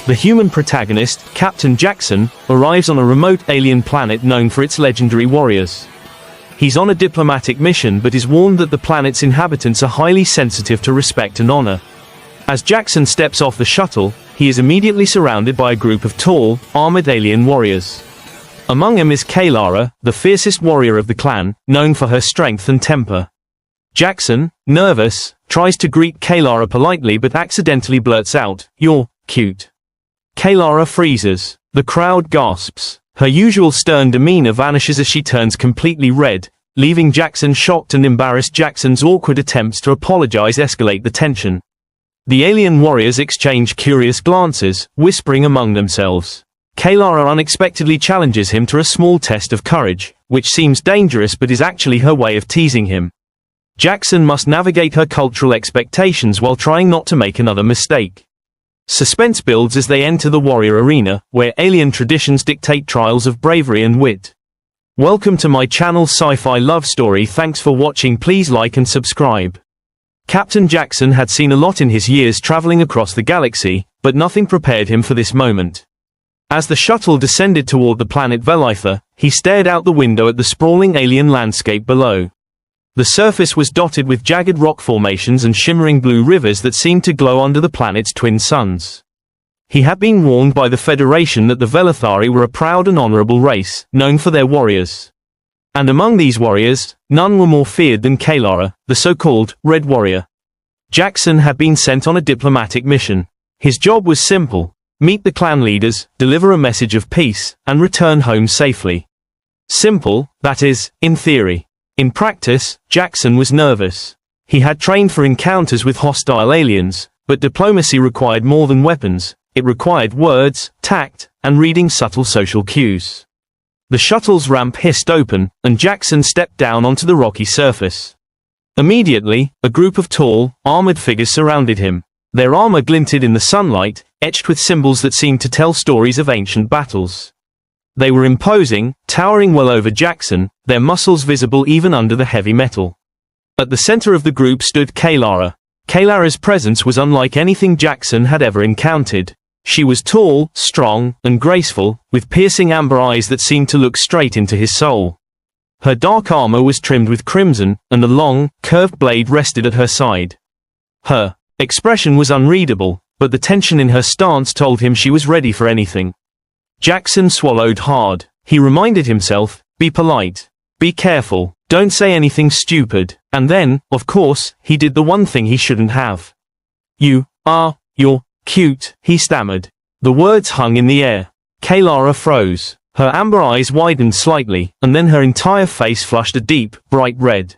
The human protagonist, Captain Jaxon, arrives on a remote alien planet known for its legendary warriors. He's on a diplomatic mission but is warned that the planet's inhabitants are highly sensitive to respect and honor. As Jaxon steps off the shuttle, he is immediately surrounded by a group of tall, armored alien warriors. Among them is Kaelara, the fiercest warrior of the clan, known for her strength and temper. Jaxon, nervous, tries to greet Kaelara politely but accidentally blurts out, "You're cute." Kaelara freezes. The crowd gasps. Her usual stern demeanor vanishes as she turns completely red, leaving Jaxon shocked and embarrassed. Jaxon's awkward attempts to apologize escalate the tension. The alien warriors exchange curious glances, whispering among themselves. Kaelara unexpectedly challenges him to a small test of courage, which seems dangerous but is actually her way of teasing him. Jaxon must navigate her cultural expectations while trying not to make another mistake. Suspense builds as they enter the warrior arena, where alien traditions dictate trials of bravery and wit. Welcome to my channel Sci-Fi Love Story. Thanks for watching. Please like and subscribe. Captain Jaxon had seen a lot in his years traveling across the galaxy, but nothing prepared him for this moment. As the shuttle descended toward the planet Velythar, he stared out the window at the sprawling alien landscape below. The surface was dotted with jagged rock formations and shimmering blue rivers that seemed to glow under the planet's twin suns. He had been warned by the Federation that the Velythari were a proud and honorable race, known for their warriors. And among these warriors, none were more feared than Kaelara, the so-called Red Warrior. Jaxon had been sent on a diplomatic mission. His job was simple: meet the clan leaders, deliver a message of peace, and return home safely. Simple, that is, in theory. In practice, Jaxon was nervous. He had trained for encounters with hostile aliens, but diplomacy required more than weapons. It required words, tact, and reading subtle social cues. The shuttle's ramp hissed open, and Jaxon stepped down onto the rocky surface. Immediately, a group of tall, armored figures surrounded him. Their armor glinted in the sunlight, etched with symbols that seemed to tell stories of ancient battles. They were imposing, towering well over Jaxon, their muscles visible even under the heavy metal. At the center of the group stood Kaelara. Kaelara's presence was unlike anything Jaxon had ever encountered. She was tall, strong, and graceful, with piercing amber eyes that seemed to look straight into his soul. Her dark armor was trimmed with crimson, and a long, curved blade rested at her side. Her expression was unreadable, but the tension in her stance told him she was ready for anything. Jaxon swallowed hard. He reminded himself, be polite. Be careful. Don't say anything stupid. And then, of course, he did the one thing he shouldn't have. You're cute, he stammered. The words hung in the air. Kaelara froze. Her amber eyes widened slightly, and then her entire face flushed a deep, bright red.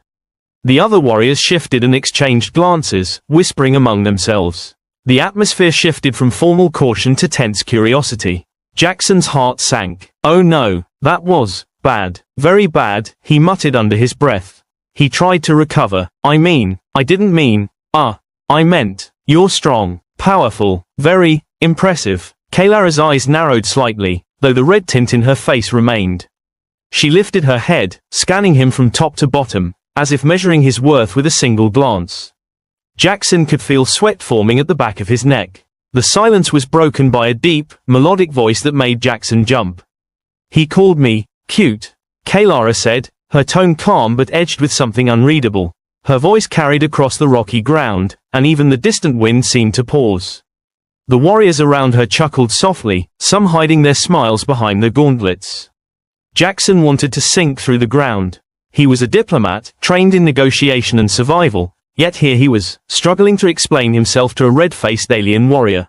The other warriors shifted and exchanged glances, whispering among themselves. The atmosphere shifted from formal caution to tense curiosity. Jaxon's heart sank. Oh no, that was bad. Very bad, he muttered under his breath. He tried to recover. I didn't mean, I meant, you're strong, powerful, very impressive. Kaelara's eyes narrowed slightly, though the red tint in her face remained. She lifted her head, scanning him from top to bottom, as if measuring his worth with a single glance. Jaxon could feel sweat forming at the back of his neck. The silence was broken by a deep, melodic voice that made Jaxon jump. He called me cute, Kaelara said, her tone calm but edged with something unreadable. Her voice carried across the rocky ground, and even the distant wind seemed to pause. The warriors around her chuckled softly, some hiding their smiles behind their gauntlets. Jaxon wanted to sink through the ground. He was a diplomat, trained in negotiation and survival. Yet here he was, struggling to explain himself to a red-faced alien warrior.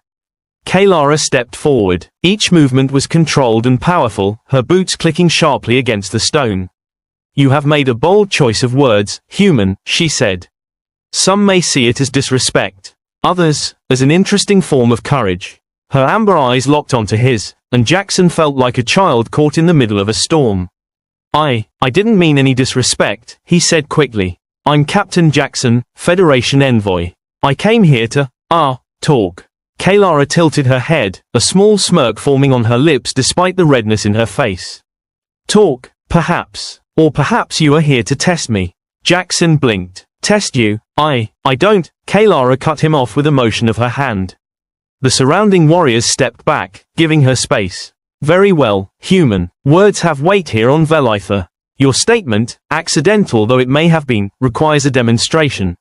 Kaelara stepped forward. Each movement was controlled and powerful, her boots clicking sharply against the stone. You have made a bold choice of words, human, she said. Some may see it as disrespect. Others, as an interesting form of courage. Her amber eyes locked onto his, and Jaxon felt like a child caught in the middle of a storm. I didn't mean any disrespect, he said quickly. I'm Captain Jaxon, Federation envoy. I came here to, talk. Kaelara tilted her head, a small smirk forming on her lips despite the redness in her face. Talk, perhaps. Or perhaps you are here to test me. Jaxon blinked. Test you? I don't. Kaelara cut him off with a motion of her hand. The surrounding warriors stepped back, giving her space. Very well, human. Words have weight here on Velythar. Your statement, accidental though it may have been, requires a demonstration.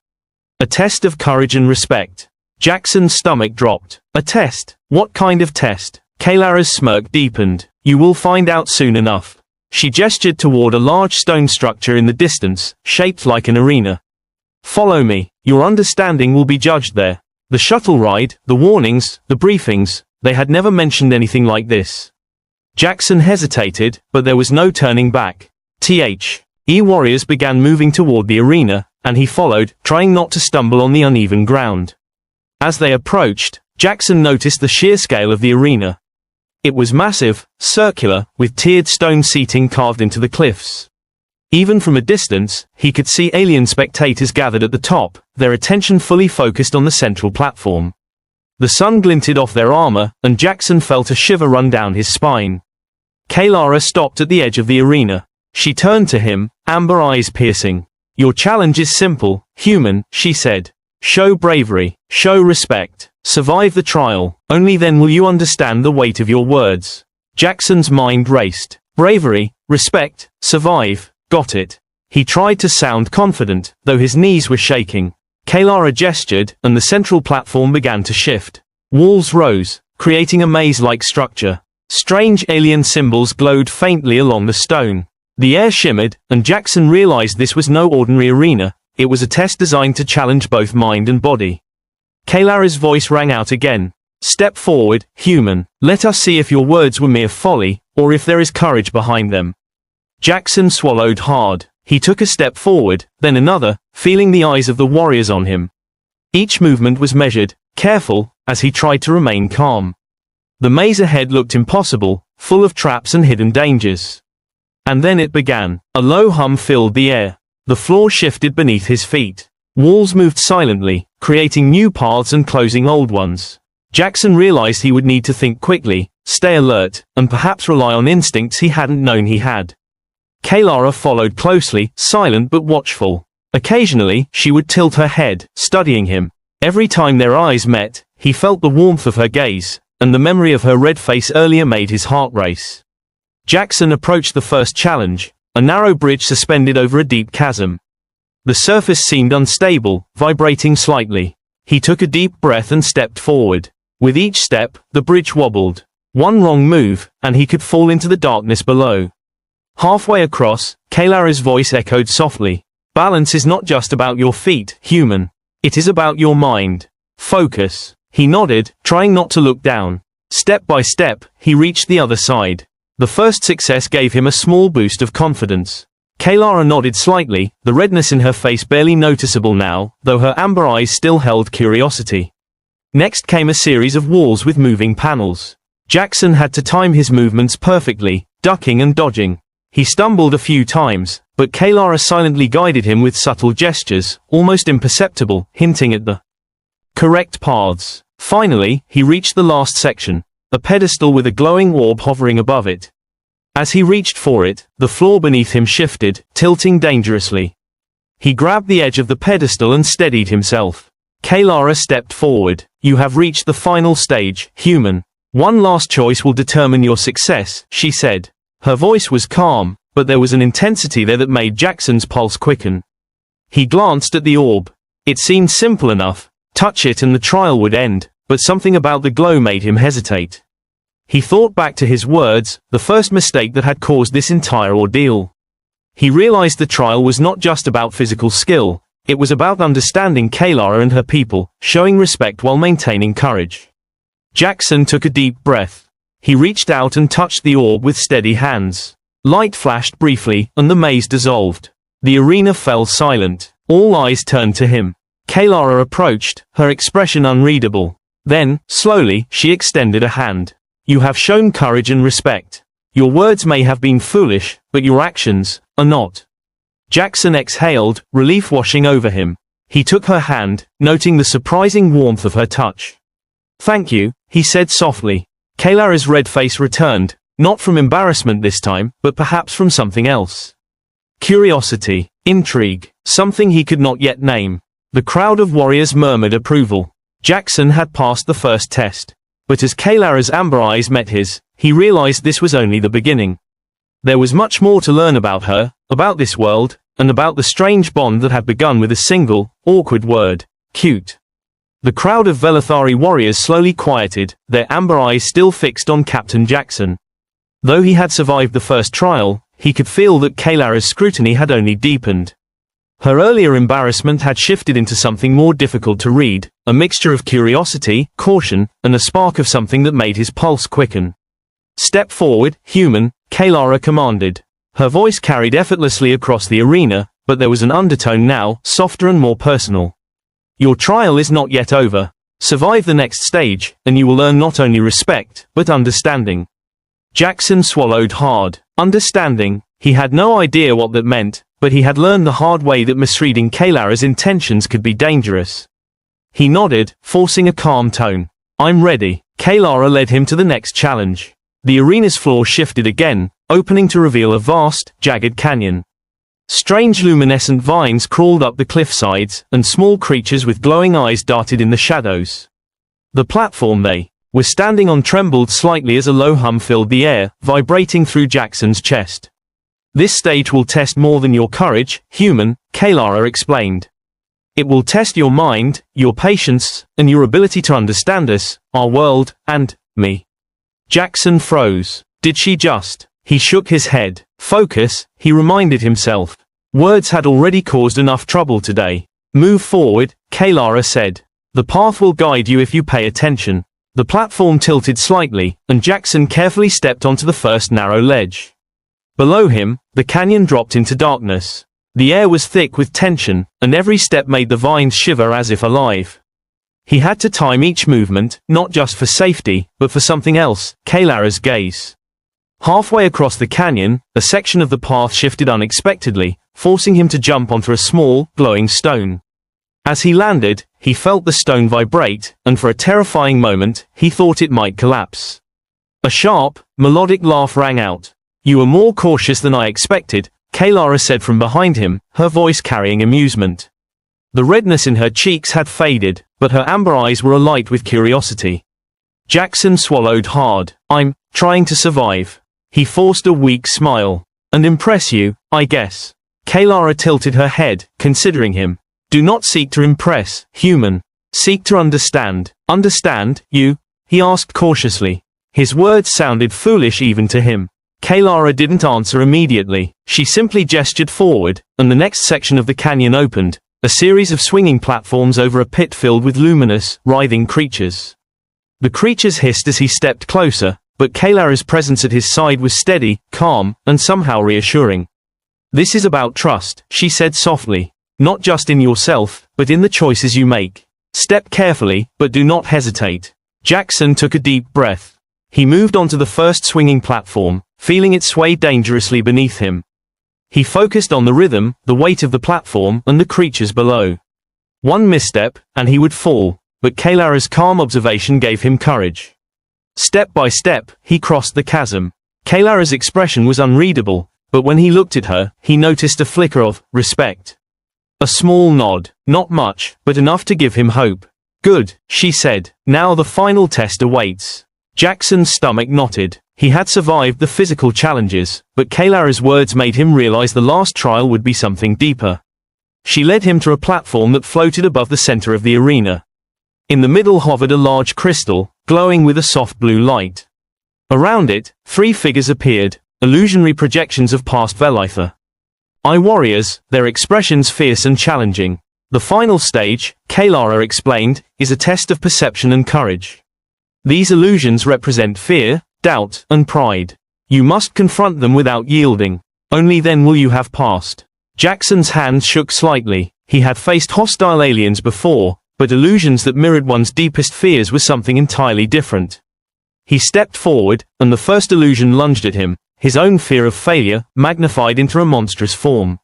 A test of courage and respect. Jaxon's stomach dropped. A test? What kind of test? Kaelara's smirk deepened. You will find out soon enough. She gestured toward a large stone structure in the distance, shaped like an arena. Follow me. Your understanding will be judged there. The shuttle ride, the warnings, the briefings, they had never mentioned anything like this. Jaxon hesitated, but there was no turning back. Warriors began moving toward the arena, and he followed, trying not to stumble on the uneven ground. As they approached, Jaxon noticed the sheer scale of the arena. It was massive, circular, with tiered stone seating carved into the cliffs. Even from a distance, he could see alien spectators gathered at the top, their attention fully focused on the central platform. The sun glinted off their armor, and Jaxon felt a shiver run down his spine. Kaelara stopped at the edge of the arena. She turned to him, amber eyes piercing. Your challenge is simple, human, she said. Show bravery, show respect, survive the trial, only then will you understand the weight of your words. Jaxon's mind raced. Bravery, respect, survive, got it. He tried to sound confident, though his knees were shaking. Kaelara gestured, and the central platform began to shift. Walls rose, creating a maze-like structure. Strange alien symbols glowed faintly along the stone. The air shimmered, and Jaxon realized this was no ordinary arena. It was a test designed to challenge both mind and body. Kaelara's voice rang out again. Step forward, human. Let us see if your words were mere folly, or if there is courage behind them. Jaxon swallowed hard. He took a step forward, then another, feeling the eyes of the warriors on him. Each movement was measured, careful, as he tried to remain calm. The maze ahead looked impossible, full of traps and hidden dangers. And then it began. A low hum filled the air. The floor shifted beneath his feet. Walls moved silently, creating new paths and closing old ones. Jaxon realized he would need to think quickly, stay alert, and perhaps rely on instincts he hadn't known he had. Kaelara followed closely, silent but watchful. Occasionally, she would tilt her head, studying him. Every time their eyes met, he felt the warmth of her gaze, and the memory of her red face earlier made his heart race. Jaxon approached the first challenge, a narrow bridge suspended over a deep chasm. The surface seemed unstable, vibrating slightly. He took a deep breath and stepped forward. With each step, the bridge wobbled. One wrong move, and he could fall into the darkness below. Halfway across, Kaelara's voice echoed softly. Balance is not just about your feet, human. It is about your mind. Focus. He nodded, trying not to look down. Step by step, he reached the other side. The first success gave him a small boost of confidence. Kaelara nodded slightly, the redness in her face barely noticeable now, though her amber eyes still held curiosity. Next came a series of walls with moving panels. Jaxon had to time his movements perfectly, ducking and dodging. He stumbled a few times, but Kaelara silently guided him with subtle gestures, almost imperceptible, hinting at the correct paths. Finally, he reached the last section, a pedestal with a glowing orb hovering above it. As he reached for it, the floor beneath him shifted, tilting dangerously. He grabbed the edge of the pedestal and steadied himself. Kaelara stepped forward. You have reached the final stage, human. One last choice will determine your success, she said. Her voice was calm, but there was an intensity there that made Jaxon's pulse quicken. He glanced at the orb. It seemed simple enough. Touch it and the trial would end, but something about the glow made him hesitate. He thought back to his words, the first mistake that had caused this entire ordeal. He realized the trial was not just about physical skill, it was about understanding Kaelara and her people, showing respect while maintaining courage. Jaxon took a deep breath. He reached out and touched the orb with steady hands. Light flashed briefly, and the maze dissolved. The arena fell silent. All eyes turned to him. Kaelara approached, her expression unreadable. Then, slowly, she extended a hand. You have shown courage and respect. Your words may have been foolish, but your actions are not. Jaxon exhaled, relief washing over him. He took her hand, noting the surprising warmth of her touch. Thank you, he said softly. Kaelara's red face returned, not from embarrassment this time, but perhaps from something else. Curiosity, intrigue, something he could not yet name. The crowd of warriors murmured approval. Jaxon had passed the first test. But as Kaelara's amber eyes met his, he realized this was only the beginning. There was much more to learn about her, about this world, and about the strange bond that had begun with a single, awkward word: cute. The crowd of Velythari warriors slowly quieted, their amber eyes still fixed on Captain Jaxon. Though he had survived the first trial, he could feel that Kaelara's scrutiny had only deepened. Her earlier embarrassment had shifted into something more difficult to read, a mixture of curiosity, caution, and a spark of something that made his pulse quicken. "Step forward, human," Kaelara commanded. Her voice carried effortlessly across the arena, but there was an undertone now, softer and more personal. "Your trial is not yet over. Survive the next stage, and you will earn not only respect, but understanding." Jaxon swallowed hard. Understanding. He had no idea what that meant, but he had learned the hard way that misreading Kaelara's intentions could be dangerous. He nodded, forcing a calm tone. "I'm ready." Kaelara led him to the next challenge. The arena's floor shifted again, opening to reveal a vast, jagged canyon. Strange luminescent vines crawled up the cliffsides, and small creatures with glowing eyes darted in the shadows. The platform they were standing on trembled slightly as a low hum filled the air, vibrating through Jaxon's chest. "This stage will test more than your courage, human," Kaelara explained. "It will test your mind, your patience, and your ability to understand us, our world, and me." Jaxon froze. Did she just? He shook his head. Focus, he reminded himself. Words had already caused enough trouble today. "Move forward," Kaelara said. "The path will guide you if you pay attention." The platform tilted slightly, and Jaxon carefully stepped onto the first narrow ledge. Below him, the canyon dropped into darkness. The air was thick with tension, and every step made the vines shiver as if alive. He had to time each movement, not just for safety, but for something else: Kaelara's gaze. Halfway across the canyon, a section of the path shifted unexpectedly, forcing him to jump onto a small, glowing stone. As he landed, he felt the stone vibrate, and for a terrifying moment, he thought it might collapse. A sharp, melodic laugh rang out. "You were more cautious than I expected," Kaelara said from behind him, her voice carrying amusement. The redness in her cheeks had faded, but her amber eyes were alight with curiosity. Jaxon swallowed hard. "I'm trying to survive." He forced a weak smile. "And impress you, I guess." Kaelara tilted her head, considering him. "Do not seek to impress, human. Seek to understand." "Understand, you?" he asked cautiously. His words sounded foolish even to him. Kaelara didn't answer immediately. She simply gestured forward, and the next section of the canyon opened, a series of swinging platforms over a pit filled with luminous, writhing creatures. The creatures hissed as he stepped closer, but Kaelara's presence at his side was steady, calm, and somehow reassuring. "This is about trust," she said softly. "Not just in yourself, but in the choices you make. Step carefully, but do not hesitate." Jaxon took a deep breath. He moved onto the first swinging platform, feeling it sway dangerously beneath him. He focused on the rhythm, the weight of the platform, and the creatures below. One misstep, and he would fall, but Kaelara's calm observation gave him courage. Step by step, he crossed the chasm. Kaelara's expression was unreadable, but when he looked at her, he noticed a flicker of respect. A small nod, not much, but enough to give him hope. "Good," she said. "Now the final test awaits." Jaxon's stomach knotted. He had survived the physical challenges, but Kaelara's words made him realize the last trial would be something deeper. She led him to a platform that floated above the center of the arena. In the middle hovered a large crystal, glowing with a soft blue light. Around it, 3 figures appeared, illusionary projections of past Velythar. Warriors, their expressions fierce and challenging. "The final stage," Kaelara explained, "is a test of perception and courage. These illusions represent fear, doubt, and pride. You must confront them without yielding. Only then will you have passed." Jaxon's hands shook slightly. He had faced hostile aliens before, but illusions that mirrored one's deepest fears were something entirely different. He stepped forward, and the first illusion lunged at him, his own fear of failure, magnified into a monstrous form.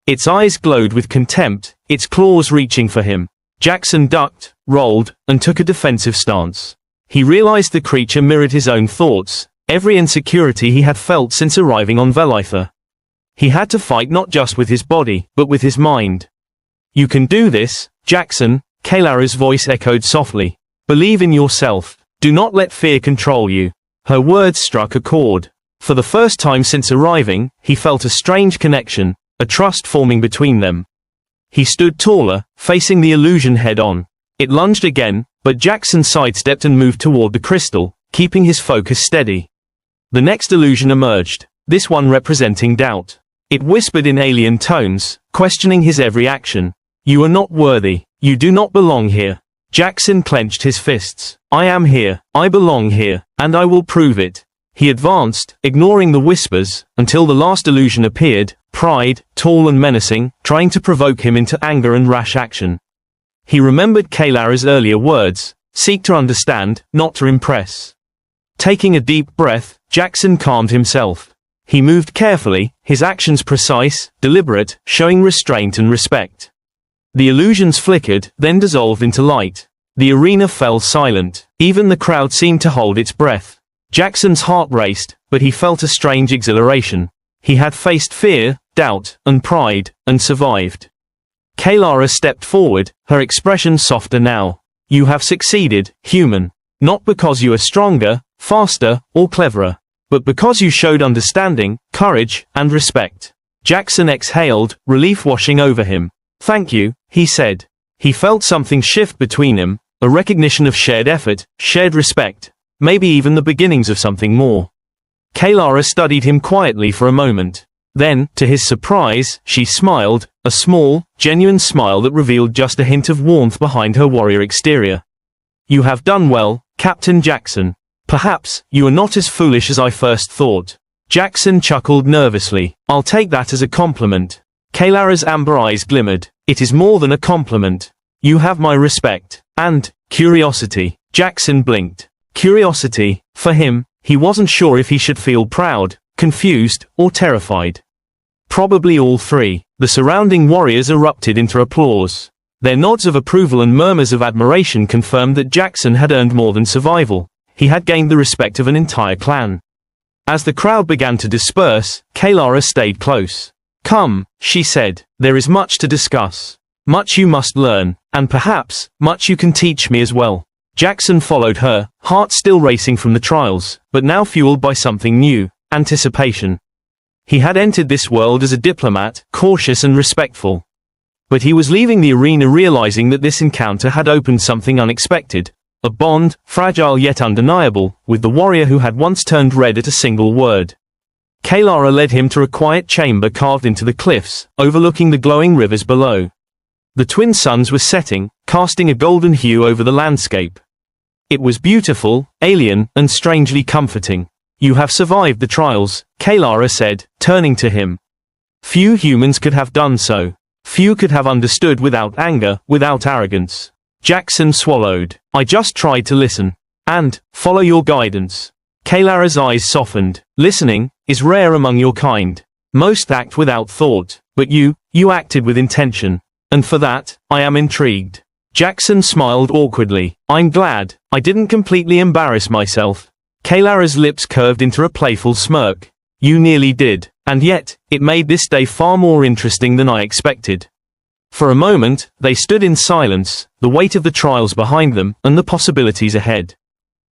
Its eyes glowed with contempt, its claws reaching for him. Jaxon ducked, rolled, and took a defensive stance. He realized the creature mirrored his own thoughts, every insecurity he had felt since arriving on Velythar. He had to fight not just with his body, but with his mind. "You can do this, Jaxon," Kaelara's voice echoed softly. Believe in yourself. Do not let fear control you. Her words struck a chord. For the first time since arriving, he felt a strange connection, a trust forming between them. He stood taller, facing the illusion head-on. It lunged again, but Jaxon sidestepped and moved toward the crystal, keeping his focus steady. The next illusion emerged, this one representing doubt. It whispered in alien tones, questioning his every action. You are not worthy. You do not belong here. Jaxon clenched his fists. I am here. I belong here. And I will prove it. He advanced, ignoring the whispers, until the last illusion appeared, pride, tall and menacing, trying to provoke him into anger and rash action. He remembered Kaelara's earlier words, seek to understand, not to impress. Taking a deep breath, Jaxon calmed himself. He moved carefully, his actions precise, deliberate, showing restraint and respect. The illusions flickered, then dissolved into light. The arena fell silent. Even the crowd seemed to hold its breath. Jackson's heart raced, but he felt a strange exhilaration. He had faced fear, doubt, and pride, and survived. Kaelara stepped forward, her expression softer now. You have succeeded, human. Not because you are stronger, faster, or cleverer, but because you showed understanding, courage, and respect. Jaxon exhaled, relief washing over him. Thank you, he said. He felt something shift between them, a recognition of shared effort, shared respect, maybe even the beginnings of something more. Kaelara studied him quietly for a moment. Then, to his surprise, she smiled, a small, genuine smile that revealed just a hint of warmth behind her warrior exterior. You have done well, Captain Jaxon. Perhaps, you are not as foolish as I first thought. Jaxon chuckled nervously. I'll take that as a compliment. Kaelara's amber eyes glimmered. It is more than a compliment. You have my respect. And, curiosity. Jaxon blinked. Curiosity. For him, he wasn't sure if he should feel proud, confused, or terrified. Probably all three. The surrounding warriors erupted into applause. Their nods of approval and murmurs of admiration confirmed that Jaxon had earned more than survival. He had gained the respect of an entire clan. As the crowd began to disperse, Kaelara stayed close. Come, she said, there is much to discuss. Much you must learn, and perhaps, much you can teach me as well. Jaxon followed her, heart still racing from the trials, but now fueled by something new, anticipation. He had entered this world as a diplomat, cautious and respectful. But he was leaving the arena realizing that this encounter had opened something unexpected. A bond, fragile yet undeniable, with the warrior who had once turned red at a single word. Kaelara led him to a quiet chamber carved into the cliffs, overlooking the glowing rivers below. The twin suns were setting, casting a golden hue over the landscape. It was beautiful, alien, and strangely comforting. You have survived the trials, Kaelara said, turning to him. Few humans could have done so. Few could have understood without anger, without arrogance. Jaxon swallowed. I just tried to listen. And, follow your guidance. Kaelara's eyes softened. Listening is rare among your kind. Most act without thought, but you acted with intention. And for that, I am intrigued. Jaxon smiled awkwardly. I'm glad, I didn't completely embarrass myself. Kaelara's lips curved into a playful smirk. You nearly did, and yet, it made this day far more interesting than I expected. For a moment, they stood in silence, the weight of the trials behind them, and the possibilities ahead.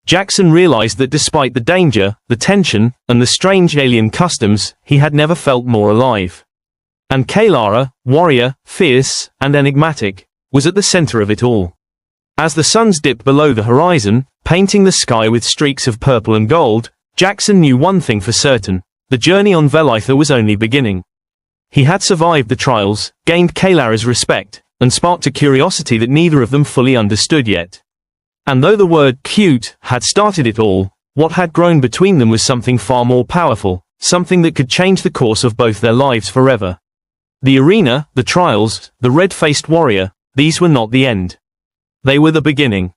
Jaxon realized that despite the danger, the tension, and the strange alien customs, he had never felt more alive. And Kaelara, warrior, fierce, and enigmatic, was at the center of it all. As the suns dipped below the horizon, painting the sky with streaks of purple and gold, Jaxon knew one thing for certain. The journey on Velythar was only beginning. He had survived the trials, gained Kaelara's respect, and sparked a curiosity that neither of them fully understood yet. And though the word cute had started it all, what had grown between them was something far more powerful, something that could change the course of both their lives forever. The arena, the trials, the red-faced warrior, these were not the end. They were the beginning.